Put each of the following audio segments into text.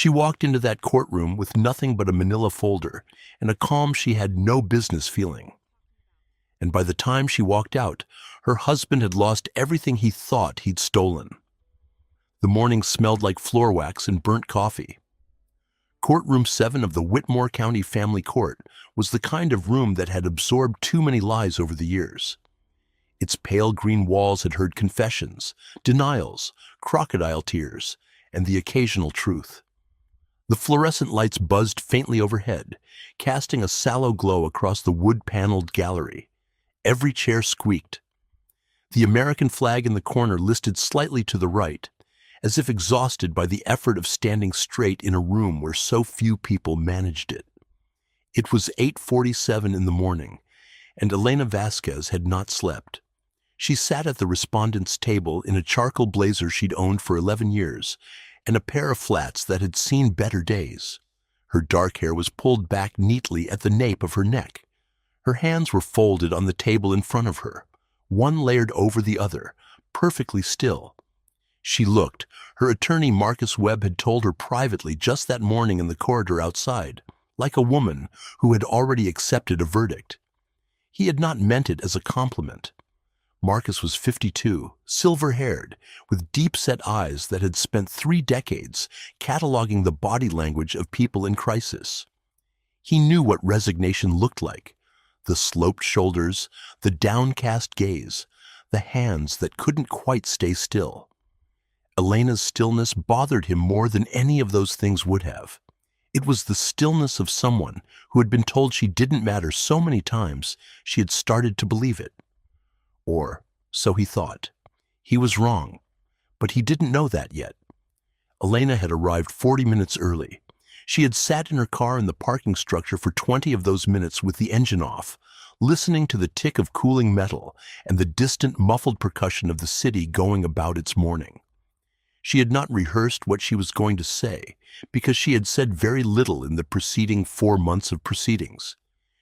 She walked into that courtroom with nothing but a manila folder and a calm she had no business feeling. And by the time she walked out, her husband had lost everything he thought he'd stolen. The morning smelled like floor wax and burnt coffee. Courtroom 7 of the Whitmore County Family Court was the kind of room that had absorbed too many lies over the years. Its pale green walls had heard confessions, denials, crocodile tears, and the occasional truth. The fluorescent lights buzzed faintly overhead, casting a sallow glow across the wood-paneled gallery. Every chair squeaked. The American flag in the corner listed slightly to the right, as if exhausted by the effort of standing straight in a room where so few people managed it. It was 8:47 in the morning, and Elena Vasquez had not slept. She sat at the respondent's table in a charcoal blazer she'd owned for 11 years, and a pair of flats that had seen better days. Her dark hair was pulled back neatly at the nape of her neck. Her hands were folded on the table in front of her, one layered over the other, perfectly still. She looked. Her attorney Marcus Webb had told her privately just that morning in the corridor outside, like a woman who had already accepted a verdict. He had not meant it as a compliment. Marcus was 52, silver-haired, with deep-set eyes that had spent 3 decades cataloging the body language of people in crisis. He knew what resignation looked like: the sloped shoulders, the downcast gaze, the hands that couldn't quite stay still. Elena's stillness bothered him more than any of those things would have. It was the stillness of someone who had been told she didn't matter so many times she had started to believe it. Or, so he thought. He was wrong, but he didn't know that yet. Elena had arrived 40 minutes early. She had sat in her car in the parking structure for 20 of those minutes with the engine off, listening to the tick of cooling metal and the distant muffled percussion of the city going about its morning. She had not rehearsed what she was going to say, because she had said very little in the preceding 4 months of proceedings.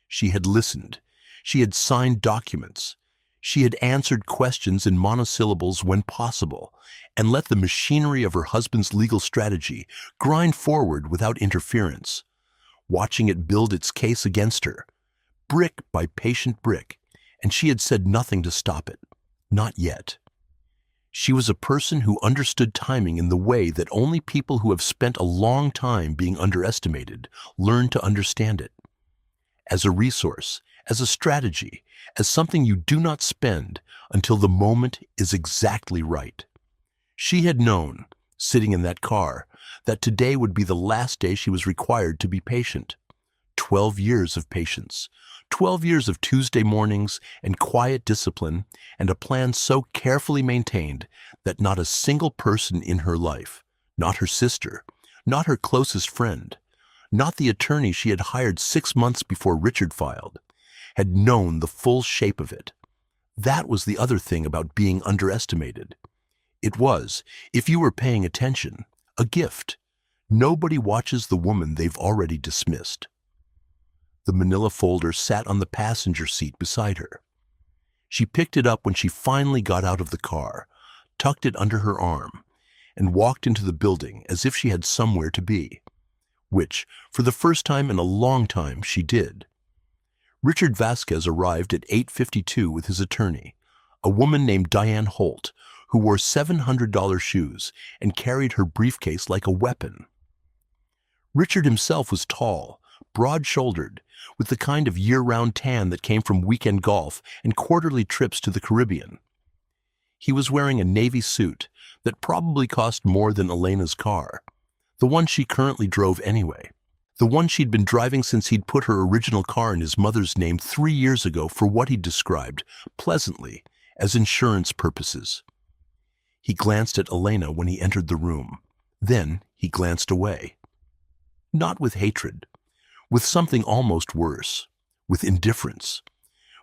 She had listened. She had signed documents. She had answered questions in monosyllables when possible, and let the machinery of her husband's legal strategy grind forward without interference, watching it build its case against her, brick by patient brick, and she had said nothing to stop it. Not yet. She was a person who understood timing in the way that only people who have spent a long time being underestimated learn to understand it. As a resource, as a strategy, as something you do not spend until the moment is exactly right. She had known, sitting in that car, that today would be the last day she was required to be patient. 12 years of patience. 12 years of Tuesday mornings and quiet discipline, and a plan so carefully maintained that not a single person in her life, not her sister, not her closest friend, not the attorney she had hired 6 months before Richard filed, had known the full shape of it. That was the other thing about being underestimated. It was, if you were paying attention, a gift. Nobody watches the woman they've already dismissed. The manila folder sat on the passenger seat beside her. She picked it up when she finally got out of the car, tucked it under her arm, and walked into the building as if she had somewhere to be, which, for the first time in a long time, she did. Richard Vasquez arrived at 8:52 with his attorney, a woman named Diane Holt, who wore $700 shoes and carried her briefcase like a weapon. Richard himself was tall, broad-shouldered, with the kind of year-round tan that came from weekend golf and quarterly trips to the Caribbean. He was wearing a navy suit that probably cost more than Elena's car, the one she currently drove anyway, the one she'd been driving since he'd put her original car in his mother's name 3 years ago for what he described, pleasantly, as insurance purposes. He glanced at Elena when he entered the room. Then he glanced away. Not with hatred, with something almost worse, with indifference,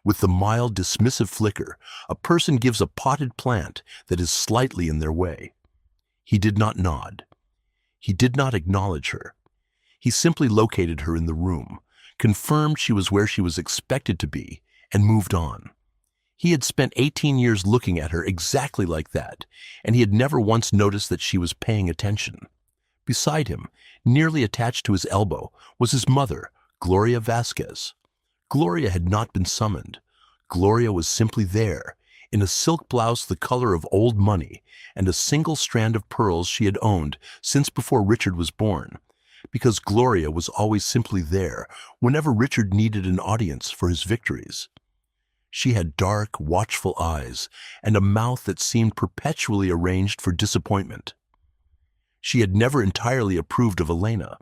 with the mild, dismissive flicker a person gives a potted plant that is slightly in their way. He did not nod. He did not acknowledge her. He simply located her in the room, confirmed she was where she was expected to be, and moved on. He had spent 18 years looking at her exactly like that, and he had never once noticed that she was paying attention. Beside him, nearly attached to his elbow, was his mother, Gloria Vasquez. Gloria had not been summoned. Gloria was simply there, in a silk blouse the color of old money and a single strand of pearls she had owned since before Richard was born, because Gloria was always simply there whenever Richard needed an audience for his victories. She had dark, watchful eyes and a mouth that seemed perpetually arranged for disappointment. She had never entirely approved of Elena.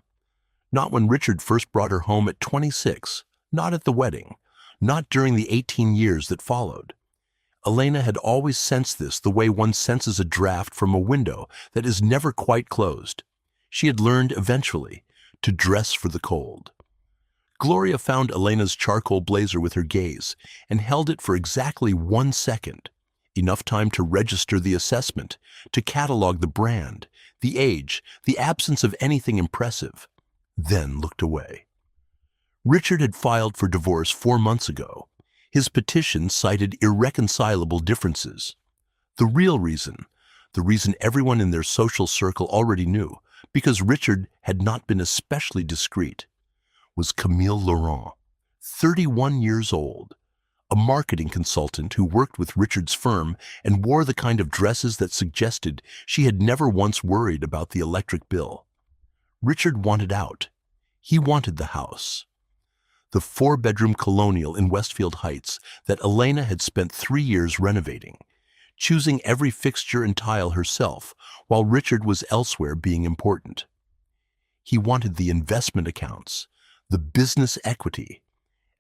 Not when Richard first brought her home at 26, not at the wedding, not during the 18 years that followed. Elena had always sensed this the way one senses a draft from a window that is never quite closed. She had learned eventually to dress for the cold. Gloria found Elena's charcoal blazer with her gaze and held it for exactly 1 second, enough time to register the assessment, to catalog the brand, the age, the absence of anything impressive, then looked away. Richard had filed for divorce 4 months ago. His petition cited irreconcilable differences. The real reason, the reason everyone in their social circle already knew, because Richard had not been especially discreet, was Camille Laurent, 31 years old, a marketing consultant who worked with Richard's firm and wore the kind of dresses that suggested she had never once worried about the electric bill. Richard wanted out. He wanted the house. The 4-bedroom colonial in Westfield Heights that Elena had spent 3 years renovating, choosing every fixture and tile herself while Richard was elsewhere being important. He wanted the investment accounts, the business equity,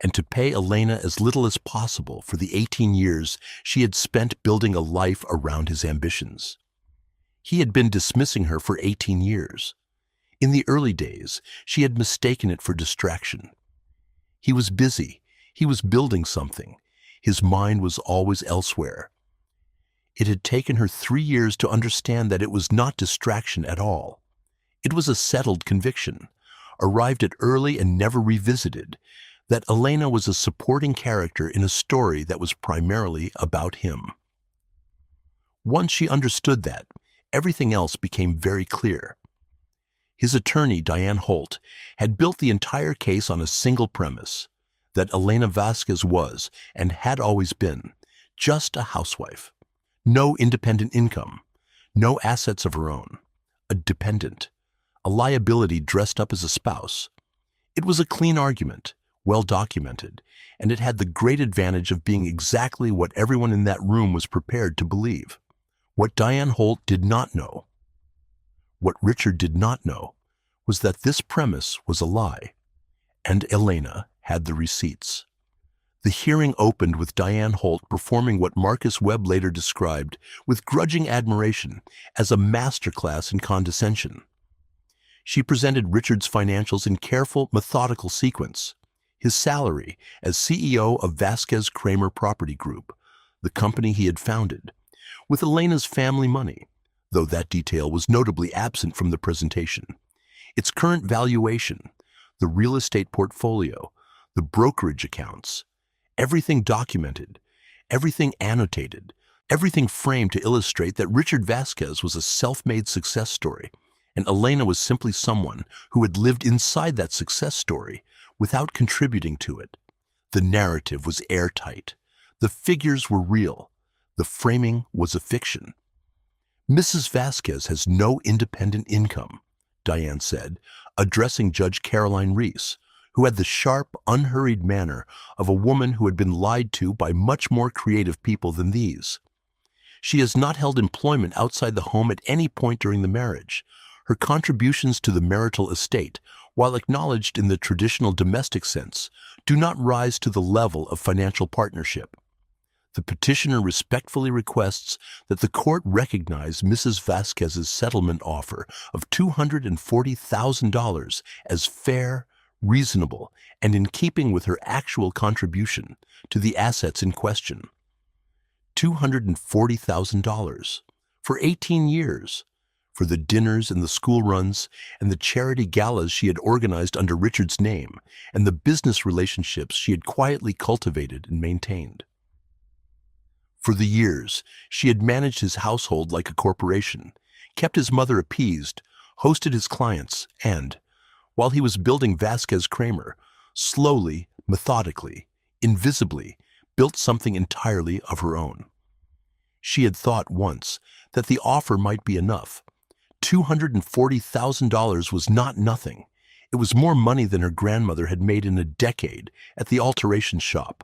and to pay Elena as little as possible for the 18 years she had spent building a life around his ambitions. He had been dismissing her for 18 years. In the early days, she had mistaken it for distraction. He was busy. He was building something. His mind was always elsewhere. It had taken her 3 years to understand that it was not distraction at all. It was a settled conviction, arrived at early and never revisited, that Elena was a supporting character in a story that was primarily about him. Once she understood that, everything else became very clear. His attorney, Diane Holt, had built the entire case on a single premise, that Elena Vasquez was, and had always been, just a housewife. No independent income, no assets of her own, a dependent, a liability dressed up as a spouse. It was a clean argument, well documented, and it had the great advantage of being exactly what everyone in that room was prepared to believe. What Diane Holt did not know, what Richard did not know, was that this premise was a lie, and Elena had the receipts. The hearing opened with Diane Holt performing what Marcus Webb later described with grudging admiration as a masterclass in condescension. She presented Richard's financials in careful, methodical sequence. His salary as CEO of Vasquez Kramer Property Group, the company he had founded, with Elena's family money, though that detail was notably absent from the presentation. Its current valuation, the real estate portfolio, the brokerage accounts, everything documented, everything annotated, everything framed to illustrate that Richard Vasquez was a self-made success story, and Elena was simply someone who had lived inside that success story without contributing to it. The narrative was airtight. The figures were real. The framing was a fiction. Mrs. Vasquez has no independent income, Diane said, addressing Judge Caroline Reese, who had the sharp, unhurried manner of a woman who had been lied to by much more creative people than these. She has not held employment outside the home at any point during the marriage. Her contributions to the marital estate, while acknowledged in the traditional domestic sense, do not rise to the level of financial partnership. The petitioner respectfully requests that the court recognize Mrs. Vasquez's settlement offer of $240,000 as fair, reasonable, and in keeping with her actual contribution to the assets in question. $240,000 for 18 years, for the dinners and the school runs and the charity galas she had organized under Richard's name and the business relationships she had quietly cultivated and maintained. For the years, she had managed his household like a corporation, kept his mother appeased, hosted his clients, and, while he was building Vasquez Kramer, slowly, methodically, invisibly, built something entirely of her own. She had thought once that the offer might be enough. $240,000 was not nothing. It was more money than her grandmother had made in a decade at the alteration shop.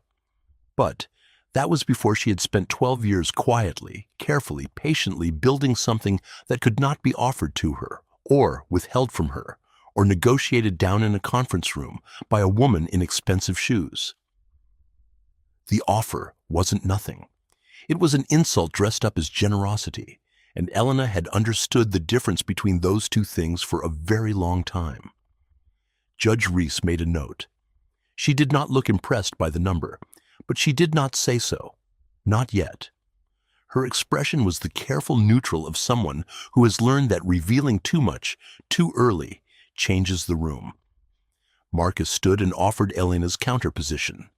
But that was before she had spent 12 years quietly, carefully, patiently building something that could not be offered to her, or withheld from her, or negotiated down in a conference room by a woman in expensive shoes. The offer wasn't nothing. It was an insult dressed up as generosity, and Elena had understood the difference between those two things for a very long time. Judge Reese made a note. She did not look impressed by the number, but she did not say so. Not yet. Her expression was the careful neutral of someone who has learned that revealing too much, too early, changes the room. Marcus stood and offered Elena's counterposition.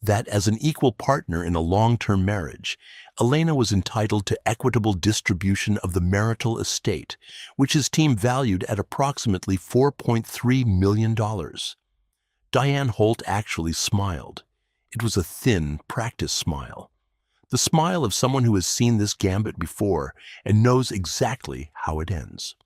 That as an equal partner in a long-term marriage, Elena was entitled to equitable distribution of the marital estate, which his team valued at approximately $4.3 million. Diane Holt actually smiled. It was a thin, practiced smile. The smile of someone who has seen this gambit before and knows exactly how it ends.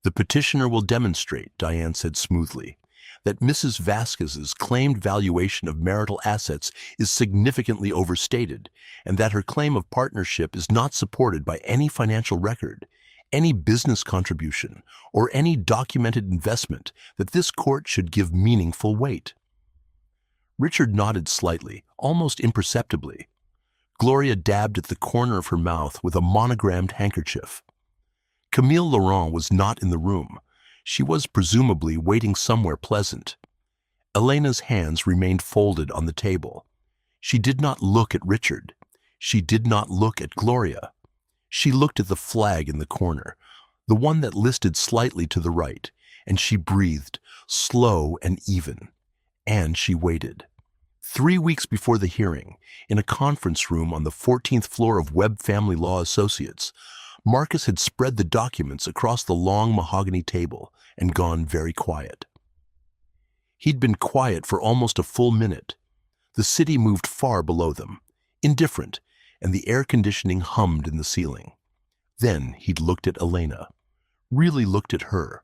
The petitioner will demonstrate, Diane said smoothly, that Mrs. Vasquez's claimed valuation of marital assets is significantly overstated, and that her claim of partnership is not supported by any financial record, any business contribution, or any documented investment that this court should give meaningful weight. Richard nodded slightly, almost imperceptibly. Gloria dabbed at the corner of her mouth with a monogrammed handkerchief. Camille Laurent was not in the room. She was presumably waiting somewhere pleasant. Elena's hands remained folded on the table. She did not look at Richard. She did not look at Gloria. She looked at the flag in the corner, the one that listed slightly to the right, and she breathed, slow and even. And she waited. 3 weeks before the hearing, in a conference room on the 14th floor of Webb Family Law Associates, Marcus had spread the documents across the long mahogany table and gone very quiet. He'd been quiet for almost a full minute. The city moved far below them, indifferent, and the air conditioning hummed in the ceiling. Then he'd looked at Elena, really looked at her,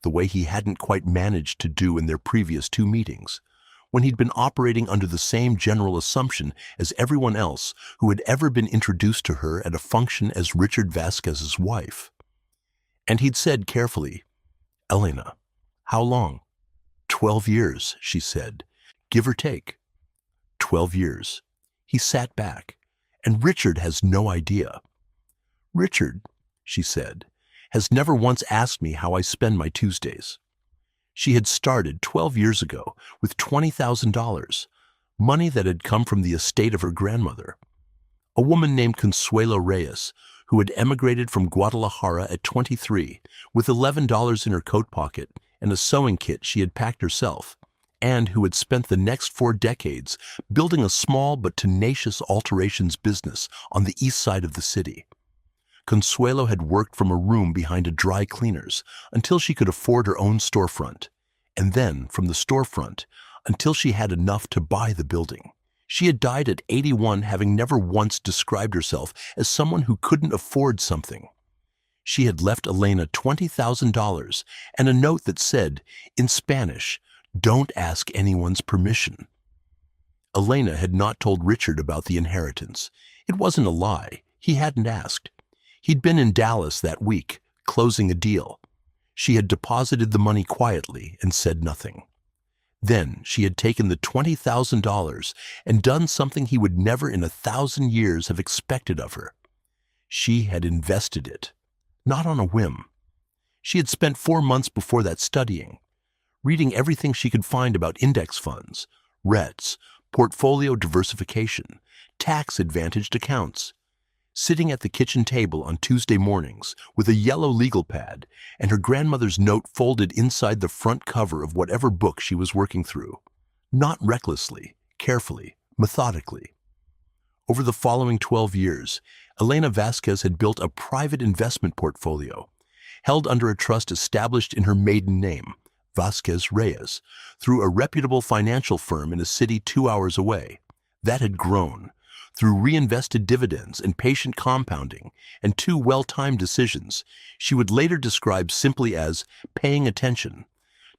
the way he hadn't quite managed to do in their previous 2 meetings, when he'd been operating under the same general assumption as everyone else who had ever been introduced to her at a function as Richard Vasquez's wife. And he'd said carefully, "Elena, how long?" 12 years, she said, give or take. 12 years. He sat back, and Richard has no idea. Richard, she said, has never once asked me how I spend my Tuesdays. She had started 12 years ago with $20,000, money that had come from the estate of her grandmother. A woman named Consuelo Reyes, who had emigrated from Guadalajara at 23 with $11 in her coat pocket and a sewing kit she had packed herself, and who had spent the next 4 decades building a small but tenacious alterations business on the east side of the city. Consuelo had worked from a room behind a dry cleaner's until she could afford her own storefront, and then from the storefront until she had enough to buy the building. She had died at 81, having never once described herself as someone who couldn't afford something. She had left Elena $20,000 and a note that said, in Spanish, "Don't ask anyone's permission." Elena had not told Richard about the inheritance. It wasn't a lie. He hadn't asked. He'd been in Dallas that week, closing a deal. She had deposited the money quietly and said nothing. Then she had taken the $20,000 and done something he would never in 1,000 years have expected of her. She had invested it, not on a whim. She had spent 4 months before that studying, reading everything she could find about index funds, REITs, portfolio diversification, tax-advantaged accounts, sitting at the kitchen table on Tuesday mornings with a yellow legal pad and her grandmother's note folded inside the front cover of whatever book she was working through, not recklessly, carefully, methodically. Over the following 12 years, Elena Vasquez had built a private investment portfolio, held under a trust established in her maiden name, Vasquez Reyes, through a reputable financial firm in a city 2 hours away. That had grown, through reinvested dividends and patient compounding and two well-timed decisions she would later describe simply as paying attention,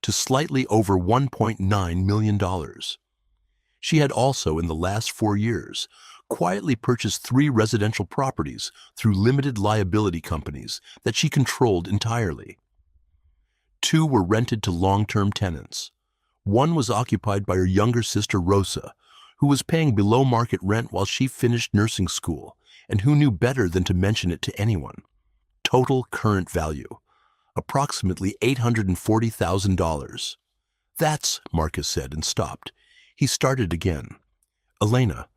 to slightly over $1.9 million. She had also, in the last 4 years, quietly purchased 3 residential properties through limited liability companies that she controlled entirely. 2 were rented to long-term tenants. 1 was occupied by her younger sister Rosa, who was paying below-market rent while she finished nursing school, and who knew better than to mention it to anyone. Total current value, approximately $840,000. That's, Marcus said and stopped. He started again. Elena,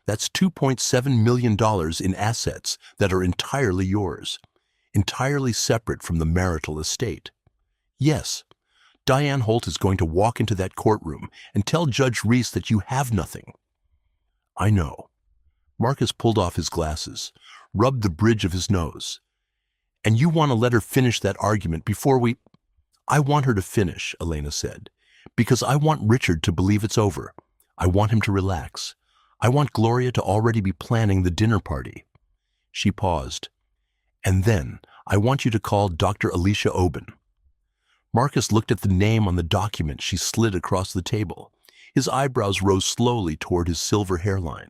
that's $2.7 million in assets that are entirely yours, entirely separate from the marital estate. Yes, Diane Holt is going to walk into that courtroom and tell Judge Reese that you have nothing. I know. Marcus pulled off his glasses, rubbed the bridge of his nose. And you want to let her finish that argument before we... I want her to finish, Elena said, because I want Richard to believe it's over. I want him to relax. I want Gloria to already be planning the dinner party. She paused. And then I want you to call Dr. Alicia Oben. Marcus looked at the name on the document she slid across the table. His eyebrows rose slowly toward his silver hairline.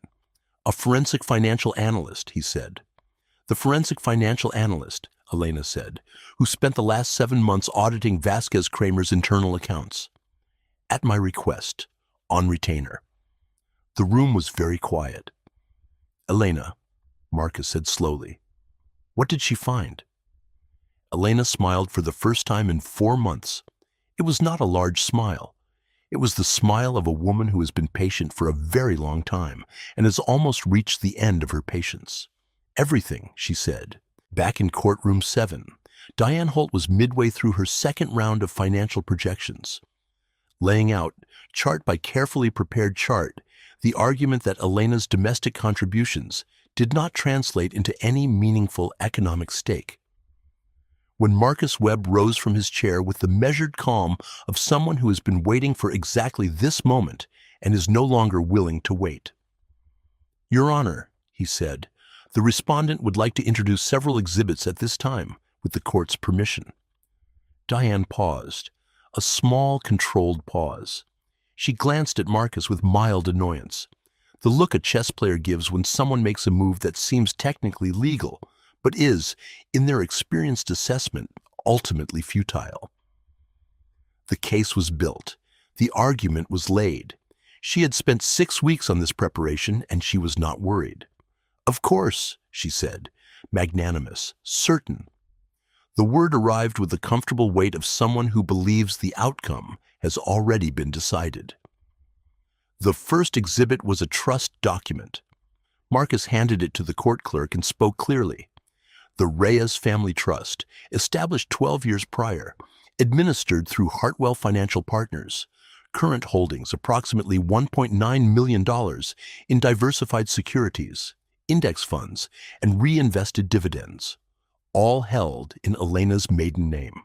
A forensic financial analyst, he said. The forensic financial analyst, Elena said, who spent the last 7 months auditing Vasquez Kramer's internal accounts. At my request, on retainer. The room was very quiet. Elena, Marcus said slowly, what did she find? Elena smiled for the first time in 4 months. It was not a large smile. It was the smile of a woman who has been patient for a very long time and has almost reached the end of her patience. Everything, she said. Back in courtroom 7, Diane Holt was midway through her second round of financial projections, laying out, chart by carefully prepared chart, the argument that Elena's domestic contributions did not translate into any meaningful economic stake. When Marcus Webb rose from his chair with the measured calm of someone who has been waiting for exactly this moment and is no longer willing to wait. Your Honor, he said, the respondent would like to introduce several exhibits at this time, with the court's permission. Diane paused, a small, controlled pause. She glanced at Marcus with mild annoyance, the look a chess player gives when someone makes a move that seems technically legal, but is, in their experienced assessment, ultimately futile. The case was built. The argument was laid. She had spent 6 weeks on this preparation, and she was not worried. Of course, she said, magnanimous, certain. The word arrived with the comfortable weight of someone who believes the outcome has already been decided. The first exhibit was a trust document. Marcus handed it to the court clerk and spoke clearly. The Reyes Family Trust, established 12 years prior, administered through Hartwell Financial Partners, current holdings approximately $1.9 million in diversified securities, index funds, and reinvested dividends, all held in Elena's maiden name,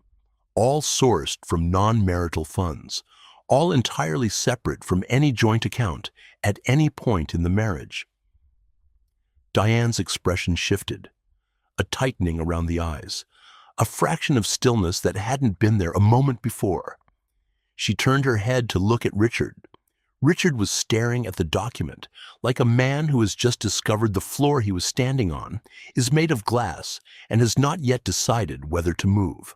all sourced from non-marital funds, all entirely separate from any joint account at any point in the marriage. Diane's expression shifted, a tightening around the eyes, a fraction of stillness that hadn't been there a moment before. She turned her head to look at Richard. Richard was staring at the document, like a man who has just discovered the floor he was standing on is made of glass and has not yet decided whether to move.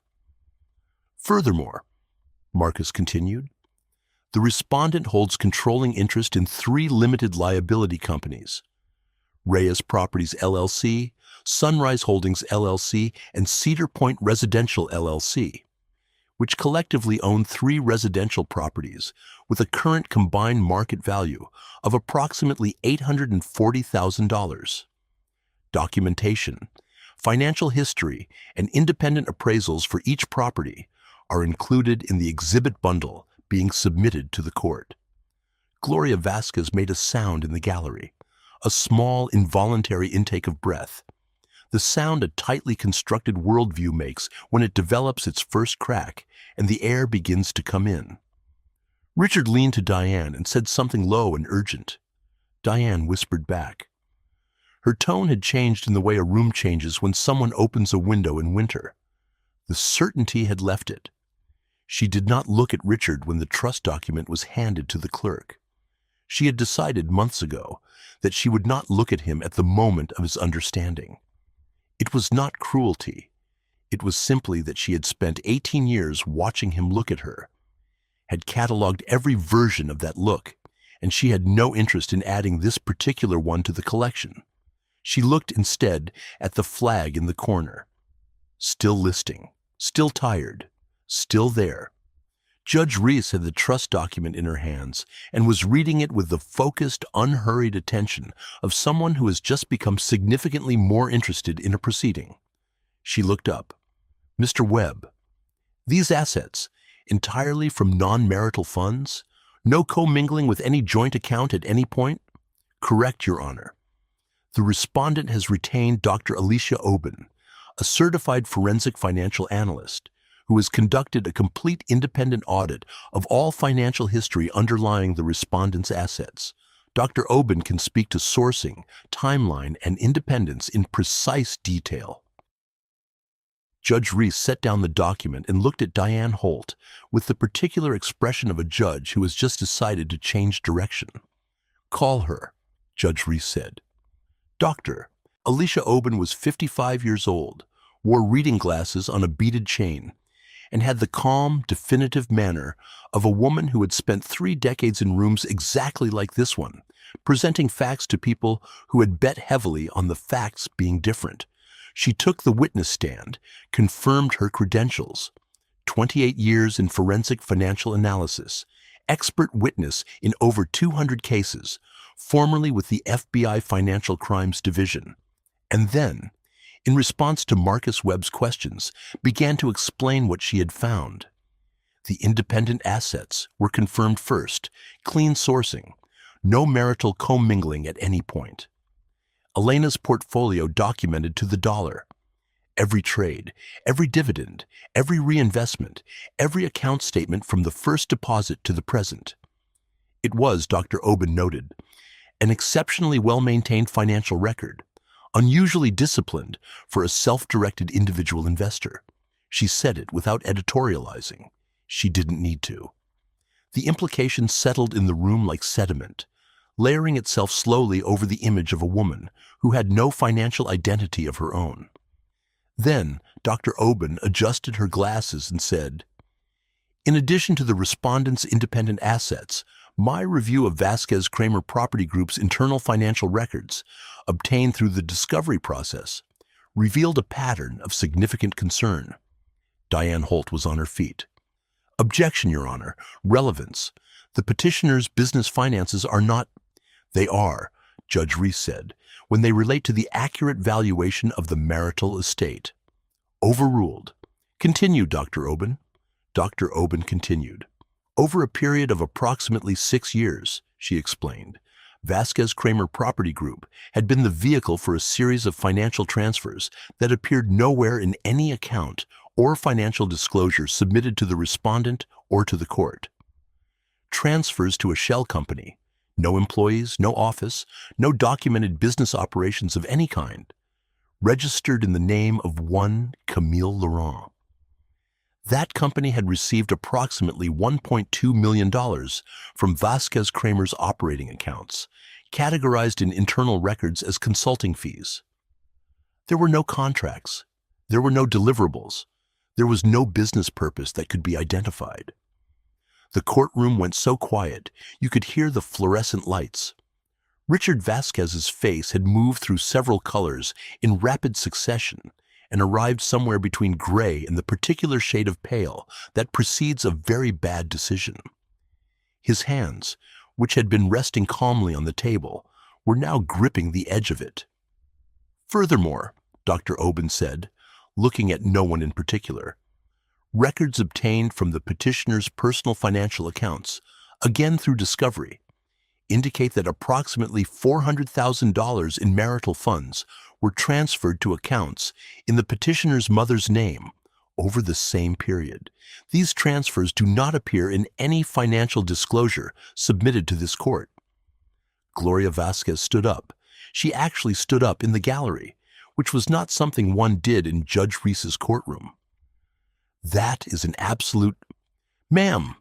Furthermore, Marcus continued, the respondent holds controlling interest in 3 limited liability companies, Reyes Properties LLC, Sunrise Holdings LLC, and Cedar Point Residential LLC, which collectively own 3 residential properties with a current combined market value of approximately $840,000. Documentation, financial history, and independent appraisals for each property are included in the exhibit bundle being submitted to the court. Gloria Vasquez made a sound in the gallery, a small, involuntary intake of breath. the sound a tightly constructed worldview makes when it develops its first crack and the air begins to come in. Richard leaned to Diane and said something low and urgent. Diane whispered back. Her tone had changed in the way a room changes when someone opens a window in winter. The certainty had left it. She did not look at Richard when the trust document was handed to the clerk. She had decided months ago that she would not look at him at the moment of his understanding. It was not cruelty. It was simply that she had spent 18 years watching him look at her, had catalogued every version of that look, and she had no interest in adding this particular one to the collection. She looked instead at the flag in the corner. Still listing, still tired, still there. Judge Reese had the trust document in her hands and was reading it with the focused, unhurried attention of someone who has just become significantly more interested in a proceeding. She looked up. Mr. Webb, these assets, entirely from non-marital funds? No commingling with any joint account at any point? Correct, Your Honor. The respondent has retained Dr. Alicia Oben, a certified forensic financial analyst, who has conducted a complete independent audit of all financial history underlying the respondent's assets. Dr. Oben can speak to sourcing, timeline, and independence in precise detail. Judge Reese set down the document and looked at Diane Holt with the particular expression of a judge who has just decided to change direction. Call her, Judge Reese said. Doctor, Alicia Oben was 55 years old, wore reading glasses on a beaded chain, and had the calm, definitive manner of a woman who had spent 3 decades in rooms exactly like this one, presenting facts to people who had bet heavily on the facts being different. She took the witness stand, confirmed her credentials. 28 years in forensic financial analysis, expert witness in over 200 cases, formerly with the FBI Financial Crimes Division. And then, in response to Marcus Webb's questions, began to explain what she had found. The independent assets were confirmed first, clean sourcing, no marital commingling at any point. Elena's portfolio documented to the dollar. Every trade, every dividend, every reinvestment, every account statement from the first deposit to the present. It was, Dr. Oben noted, an exceptionally well-maintained financial record, unusually disciplined for a self-directed individual investor. She said it without editorializing. She didn't need to. The implications settled in the room like sediment, layering itself slowly over the image of a woman who had no financial identity of her own. Then Dr. Oben adjusted her glasses and said, in addition to the respondent's independent assets, my review of Vasquez Kramer Property Group's internal financial records, obtained through the discovery process, revealed a pattern of significant concern. Diane Holt was on her feet. Objection, Your Honor. Relevance. The petitioner's business finances are not— They are, Judge Reese said, when they relate to the accurate valuation of the marital estate. Overruled. Continue, Dr. Oben. Dr. Oben continued. Over a period of approximately 6 years, she explained, Vasquez Kramer Property Group had been the vehicle for a series of financial transfers that appeared nowhere in any account or financial disclosure submitted to the respondent or to the court. Transfers to a shell company, no employees, no office, no documented business operations of any kind, registered in the name of one Camille Laurent. That company had received approximately $1.2 million from Vasquez Kramer's operating accounts, categorized in internal records as consulting fees. There were no contracts. There were no deliverables. There was no business purpose that could be identified. The courtroom went so quiet, you could hear the fluorescent lights. Richard Vasquez's face had moved through several colors in rapid succession and arrived somewhere between gray and the particular shade of pale that precedes a very bad decision. His hands, which had been resting calmly on the table, were now gripping the edge of it. Furthermore, Dr. Oben said, looking at no one in particular, records obtained from the petitioner's personal financial accounts, again through discovery, indicate that approximately $400,000 in marital funds were transferred to accounts in the petitioner's mother's name over the same period. These transfers do not appear in any financial disclosure submitted to this court. Gloria Vasquez stood up. She actually stood up in the gallery, which was not something one did in Judge Reese's courtroom. "That is an absolute—" "Ma'am,"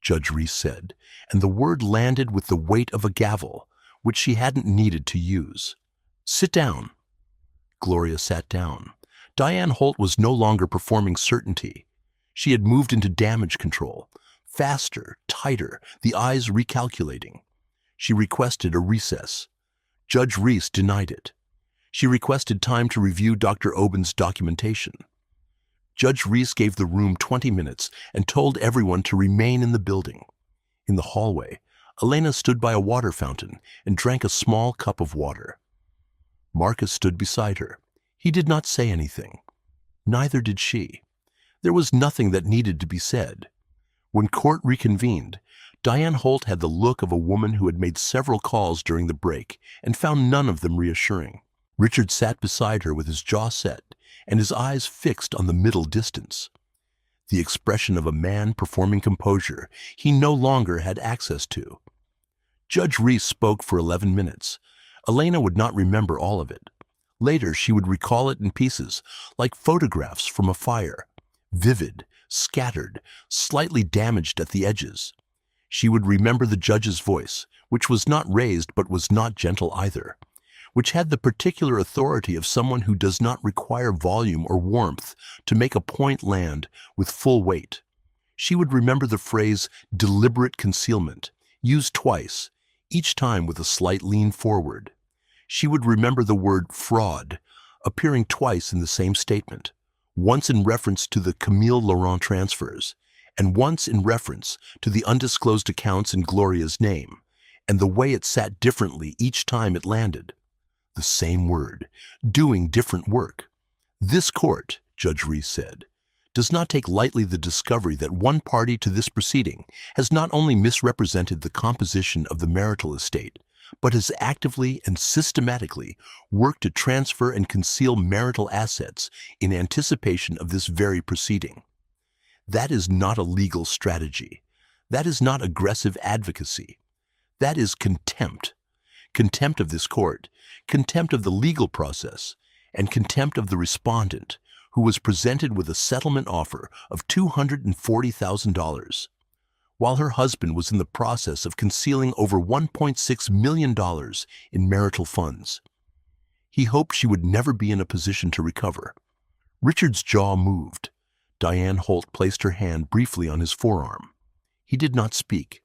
Judge Reese said, and the word landed with the weight of a gavel, which she hadn't needed to use. "Sit down." Gloria sat down. Diane Holt was no longer performing certainty. She had moved into damage control. Faster, tighter, the eyes recalculating. She requested a recess. Judge Reese denied it. She requested time to review Dr. Oben's documentation. Judge Reese gave the room 20 minutes and told everyone to remain in the building. In the hallway, Elena stood by a water fountain and drank a small cup of water. Marcus stood beside her. He did not say anything. Neither did she. There was nothing that needed to be said. When court reconvened, Diane Holt had the look of a woman who had made several calls during the break and found none of them reassuring. Richard sat beside her with his jaw set and his eyes fixed on the middle distance. The expression of a man performing composure he no longer had access to. Judge Reese spoke for 11 minutes. Elena would not remember all of it. Later, she would recall it in pieces, like photographs from a fire, vivid, scattered, slightly damaged at the edges. She would remember the judge's voice, which was not raised but was not gentle either, which had the particular authority of someone who does not require volume or warmth to make a point land with full weight. She would remember the phrase deliberate concealment, used twice, each time with a slight lean forward. She would remember the word fraud, appearing twice in the same statement, once in reference to the Camille Laurent transfers, and once in reference to the undisclosed accounts in Gloria's name, and the way it sat differently each time it landed. The same word, doing different work. This court, Judge Reese said, does not take lightly the discovery that one party to this proceeding has not only misrepresented the composition of the marital estate, but has actively and systematically worked to transfer and conceal marital assets in anticipation of this very proceeding. That is not a legal strategy. That is not aggressive advocacy. That is contempt. Contempt of this court, contempt of the legal process, and contempt of the respondent, who was presented with a settlement offer of $240,000, while her husband was in the process of concealing over $1.6 million in marital funds. He hoped she would never be in a position to recover. Richard's jaw moved. Diane Holt placed her hand briefly on his forearm. He did not speak.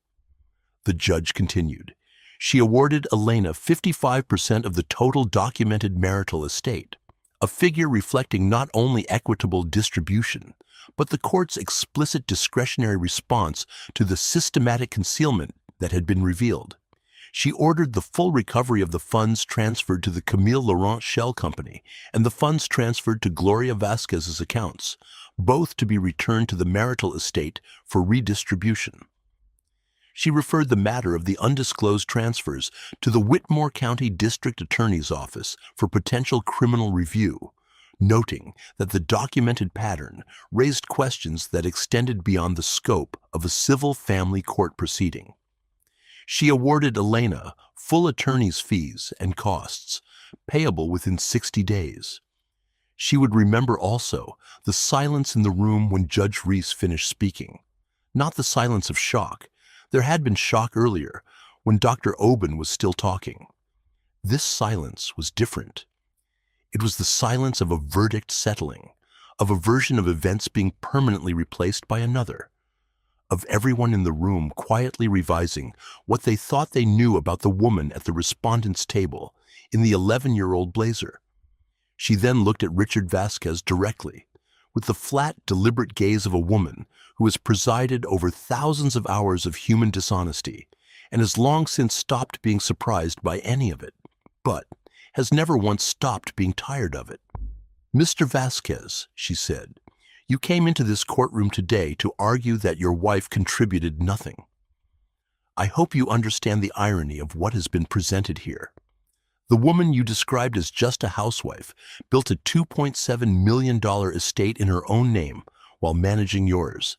The judge continued. She awarded Elena 55% of the total documented marital estate, a figure reflecting not only equitable distribution, but the court's explicit discretionary response to the systematic concealment that had been revealed. She ordered the full recovery of the funds transferred to the Camille Laurent Shell Company and the funds transferred to Gloria Vasquez's accounts, both to be returned to the marital estate for redistribution. She referred the matter of the undisclosed transfers to the Whitmore County District Attorney's Office for potential criminal review, noting that the documented pattern raised questions that extended beyond the scope of a civil family court proceeding. She awarded Elena full attorney's fees and costs, payable within 60 days. She would remember also the silence in the room when Judge Reese finished speaking. Not the silence of shock. There had been shock earlier, when Dr. Oben was still talking. This silence was different. It was the silence of a verdict settling, of a version of events being permanently replaced by another, of everyone in the room quietly revising what they thought they knew about the woman at the respondent's table in the 11-year-old blazer. She then looked at Richard Vasquez directly, with the flat, deliberate gaze of a woman who has presided over thousands of hours of human dishonesty and has long since stopped being surprised by any of it, but has never once stopped being tired of it. "Mr. Vasquez," she said, "you came into this courtroom today to argue that your wife contributed nothing. I hope you understand the irony of what has been presented here. The woman you described as just a housewife built a $2.7 million estate in her own name while managing yours.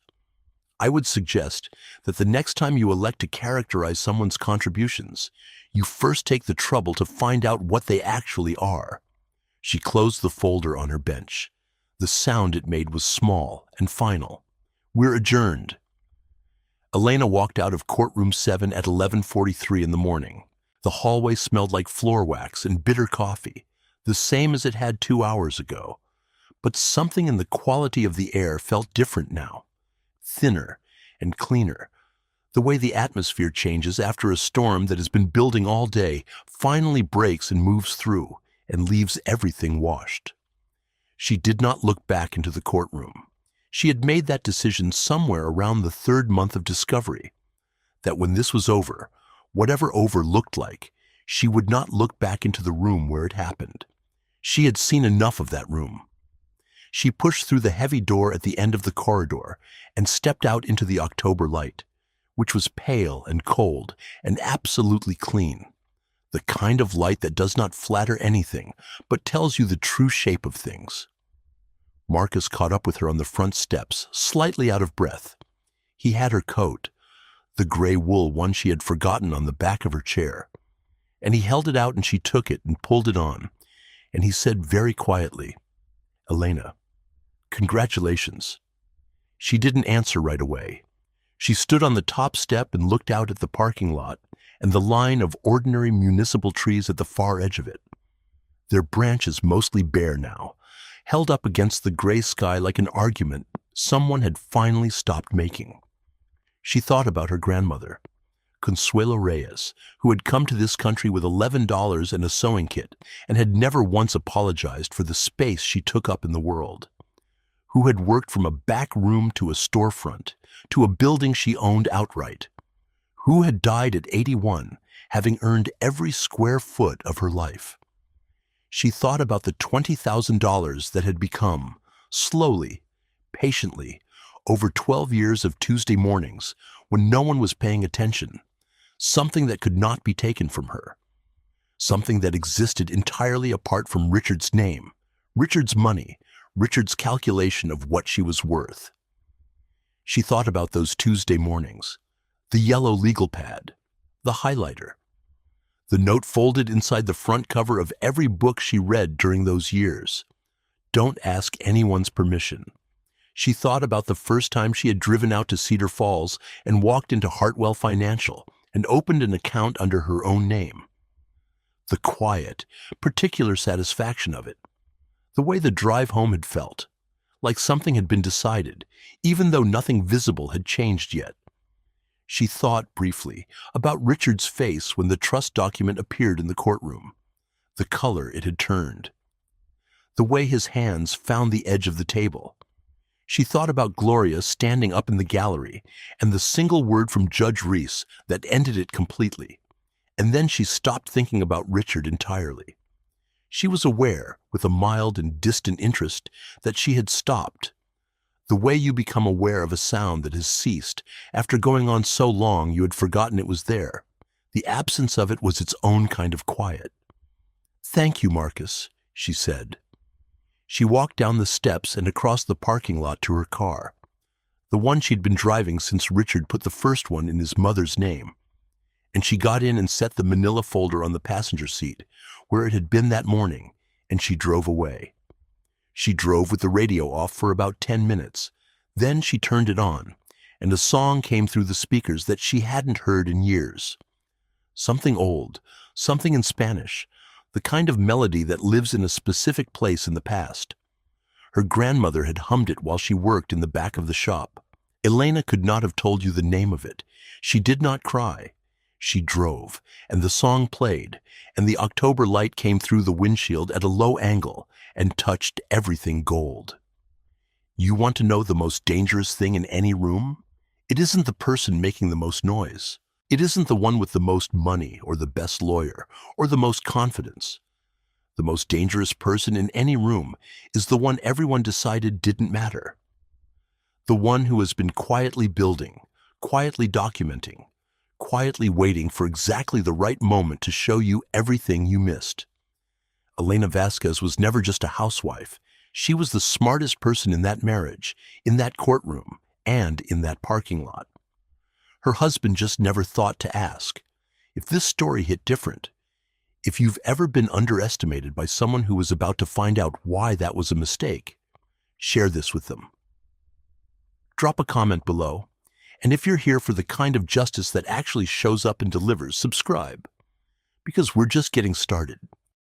I would suggest that the next time you elect to characterize someone's contributions, you first take the trouble to find out what they actually are. She closed the folder on her bench. The sound it made was small and final. We're adjourned. Elena walked out of courtroom 7 at 11:43 in the morning. The hallway smelled like floor wax and bitter coffee, the same as it had 2 hours ago. But something in the quality of the air felt different now. Thinner and cleaner. The way the atmosphere changes after a storm that has been building all day finally breaks and moves through and leaves everything washed. She did not look back into the courtroom. She had made that decision somewhere around the 3rd month of discovery, that when this was over, whatever over looked like, she would not look back into the room where it happened. She had seen enough of that room. She pushed through the heavy door at the end of the corridor and stepped out into the October light, which was pale and cold and absolutely clean. The kind of light that does not flatter anything, but tells you the true shape of things. Marcus caught up with her on the front steps, slightly out of breath. He had her coat, the gray wool one she had forgotten on the back of her chair, and he held it out and she took it and pulled it on, and he said very quietly, "Elena, congratulations." She didn't answer right away. She stood on the top step and looked out at the parking lot and the line of ordinary municipal trees at the far edge of it. Their branches mostly bare now, held up against the gray sky like an argument someone had finally stopped making. She thought about her grandmother, Consuelo Reyes, who had come to this country with $11 and a sewing kit and had never once apologized for the space she took up in the world, who had worked from a back room to a storefront, to a building she owned outright, who had died at 81, having earned every square foot of her life. She thought about the $20,000 that had become, slowly, patiently, over 12 years of Tuesday mornings when no one was paying attention, something that could not be taken from her, something that existed entirely apart from Richard's name, Richard's money, Richard's calculation of what she was worth. She thought about those Tuesday mornings, the yellow legal pad, the highlighter, the note folded inside the front cover of every book she read during those years. Don't ask anyone's permission. She thought about the first time she had driven out to Cedar Falls and walked into Hartwell Financial and opened an account under her own name. The quiet, particular satisfaction of it. The way the drive home had felt, like something had been decided, even though nothing visible had changed yet. She thought briefly about Richard's face when the trust document appeared in the courtroom, the color it had turned, the way his hands found the edge of the table. She thought about Gloria standing up in the gallery and the single word from Judge Reese that ended it completely, and then she stopped thinking about Richard entirely. She was aware, with a mild and distant interest, that she had stopped. The way you become aware of a sound that has ceased after going on so long you had forgotten it was there. The absence of it was its own kind of quiet. "Thank you, Marcus," she said. She walked down the steps and across the parking lot to her car, the one she'd been driving since Richard put the first one in his mother's name. And she got in and set the manila folder on the passenger seat, where it had been that morning, and she drove away. She drove with the radio off for about 10 minutes. Then she turned it on, and a song came through the speakers that she hadn't heard in years. Something old, something in Spanish, the kind of melody that lives in a specific place in the past. Her grandmother had hummed it while she worked in the back of the shop. Elena could not have told you the name of it. She did not cry. She drove, and the song played, and the October light came through the windshield at a low angle and touched everything gold. You want to know the most dangerous thing in any room? It isn't the person making the most noise. It isn't the one with the most money or the best lawyer or the most confidence. The most dangerous person in any room is the one everyone decided didn't matter. The one who has been quietly building, quietly documenting, quietly waiting for exactly the right moment to show you everything you missed. Elena Vasquez was never just a housewife. She was the smartest person in that marriage, in that courtroom, and in that parking lot. Her husband just never thought to ask. If this story hit different, if you've ever been underestimated by someone who was about to find out why that was a mistake, share this with them. Drop a comment below, and if you're here for the kind of justice that actually shows up and delivers, subscribe, because we're just getting started.